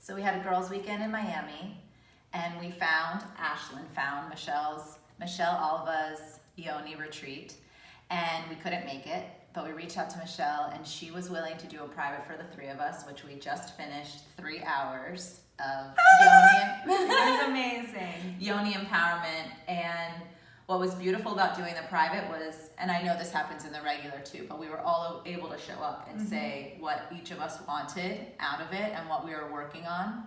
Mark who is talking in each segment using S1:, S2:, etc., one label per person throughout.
S1: So we had a girls' weekend in Miami, and Ashlyn found Michelle Alva's Yoni retreat, and we couldn't make it, but we reached out to Michelle, and she was willing to do a private for the three of us, which we just finished 3 hours of
S2: It was amazing.
S1: Yoni empowerment. And what was beautiful about doing the private was, and I know this happens in the regular too, but we were all able to show up and say what each of us wanted out of it and what we were working on.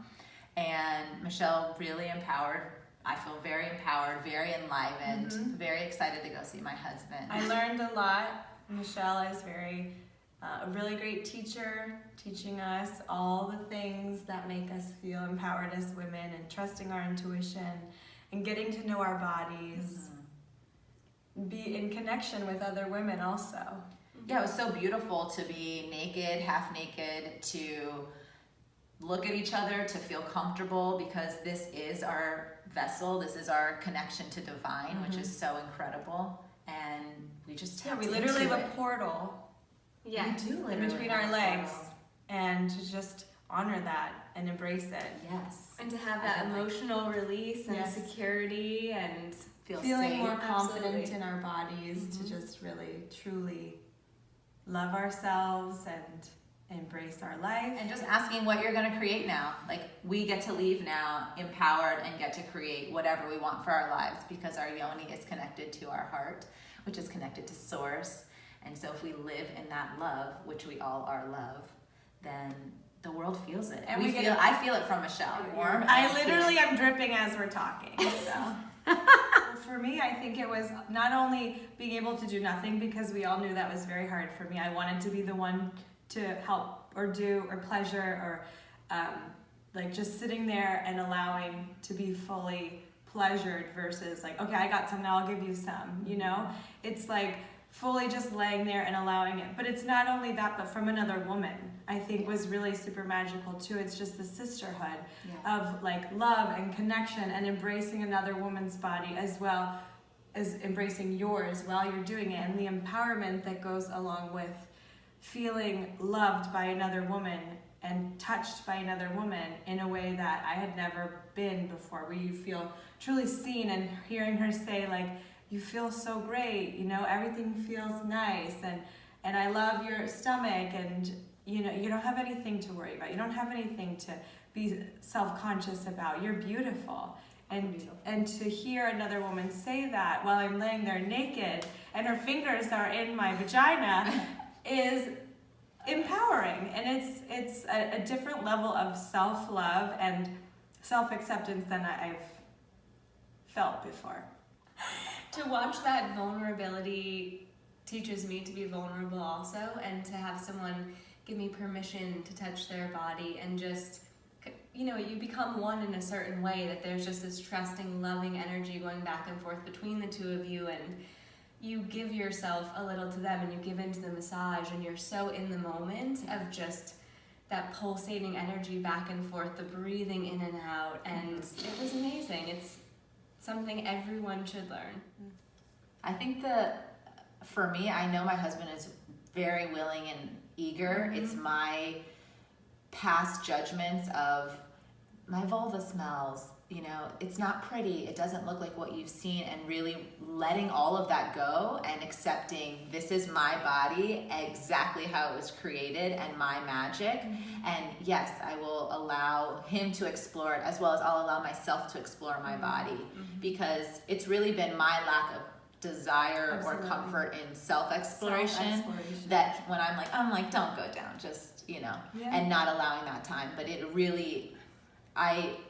S1: And Michelle really empowered. I feel very empowered, very enlivened, very excited to go see my husband.
S2: I learned a lot. Michelle is a really great teacher, teaching us all the things that make us feel empowered as women and trusting our intuition and getting to know our bodies. Be in connection with other women also.
S1: Yeah, it was so beautiful to be naked, half naked, to look at each other, to feel comfortable, because this is our vessel, this is our connection to divine, which is so incredible. And we just
S2: we literally have a portal.
S3: Yes.
S1: We do
S2: in between our legs, and to just honor that and embrace it.
S1: Yes.
S3: And to have that emotional release and security and
S2: feeling
S1: safe.
S2: more confident
S3: Absolutely.
S2: in our bodies, to just really, truly love ourselves and embrace our life.
S1: And just asking what you're going to create now. Like, we get to leave now empowered and get to create whatever we want for our lives, because our yoni is connected to our heart, which is connected to source. And so if we live in that love, which we all are love, then the world feels it.
S2: And
S1: I feel it from Michelle. Warm.
S2: I literally am dripping as we're talking. So for me, I think it was not only being able to do nothing, because we all knew that was very hard for me. I wanted to be the one to help or do or pleasure or like just sitting there and allowing to be fully pleasured versus like, okay, I got some, now I'll give you some, you know? It's like fully just laying there and allowing it. But it's not only that, but from another woman, I think was really super magical too. It's just the sisterhood of like love and connection and embracing another woman's body as well as embracing yours while you're doing it, and the empowerment that goes along with feeling loved by another woman and touched by another woman in a way that I had never been before, where you feel truly seen, and hearing her say like, you feel so great, you know, everything feels nice, and I love your stomach, and you know, you don't have anything to worry about, you don't have anything to be self-conscious about, you're beautiful. And to hear another woman say that while I'm laying there naked and her fingers are in my vagina is empowering, and it's a different level of self-love and self-acceptance than I've felt before.
S3: to watch that vulnerability teaches me to be vulnerable also, and to have someone give me permission to touch their body, and just, you know, you become one in a certain way, that there's just this trusting, loving energy going back and forth between the two of you, and you give yourself a little to them and you give into the massage, and you're so in the moment of just that pulsating energy back and forth, the breathing in and out, and it was amazing. It's something everyone should learn.
S1: I think for me, I know my husband is very willing and eager. It's my past judgments of my vulva smells, you know, it's not pretty, it doesn't look like what you've seen, and really letting all of that go and accepting this is my body, exactly how it was created, and my magic. And yes, I will allow him to explore it, as well as I'll allow myself to explore my body, because it's really been my lack of desire or comfort in self-exploration that when I'm like, don't go down, just, you know, and not allowing that time. But it really,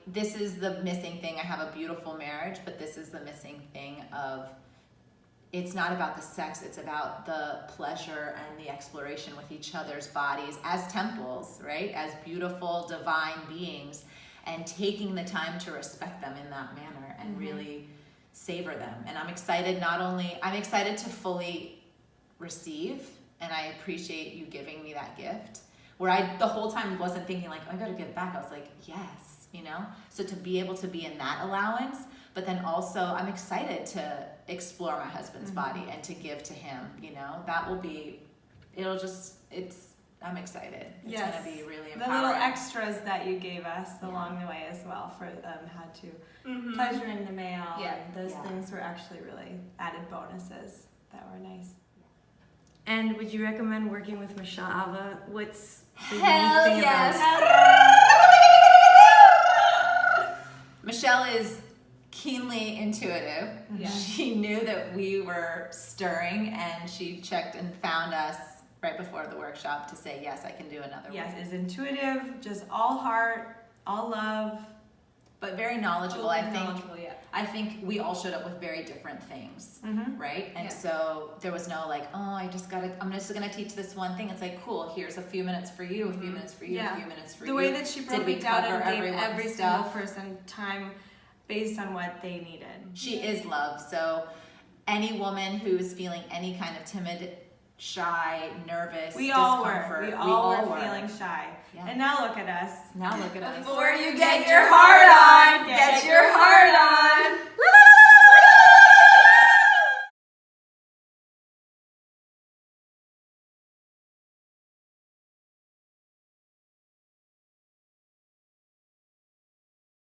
S1: this is the missing thing. I have a beautiful marriage, but this is the missing thing of, it's not about the sex, it's about the pleasure and the exploration with each other's bodies as temples, right? As beautiful, divine beings, and taking the time to respect them in that manner and really savor them. And I'm excited I'm excited to fully receive, and I appreciate you giving me that gift, where I the whole time wasn't thinking like, oh, I gotta give back. I was like, yes, you know? So to be able to be in that allowance, but then also I'm excited to explore my husband's body and to give to him, you know? That will be, it's I'm excited. It's
S2: Yes.
S1: gonna be really
S2: The
S1: empowering.
S2: little extras that you gave us along the way as well for how to pleasure in the mail.
S3: Yeah.
S2: And those
S1: Yeah.
S2: things were actually really added bonuses that were nice.
S4: And would you recommend working with Michelle Alva? What's the
S1: Hell
S4: unique thing
S1: yes.
S4: about
S1: Michelle is keenly intuitive.
S3: Yeah.
S1: She knew that we were stirring, and she checked and found us right before the workshop to say, yes, I can do another
S2: Yes,
S1: one.
S2: it's intuitive, just all heart, all love.
S1: But very knowledgeable. I think
S3: Knowledgeable, yeah.
S1: I think we all showed up with very different things, right? And
S3: Yeah.
S1: so there was no like, oh, I'm just gonna teach this one thing. It's like, cool, here's a few minutes for you, a few minutes for you,
S2: Yeah.
S1: a few minutes for
S2: The
S1: you.
S2: way that she broke
S1: we
S2: it down
S1: cover
S2: and gave
S1: everyone's
S2: every
S1: stuff?
S2: single person time based on what they needed.
S1: She is love. So any woman who's feeling any kind of timid, shy, nervous,
S2: We all
S1: discomfort,
S2: were. We all were feeling shy.
S1: Yeah.
S2: And now look at us.
S1: Now look at us.
S3: Before
S2: you get your heart on, get your heart on.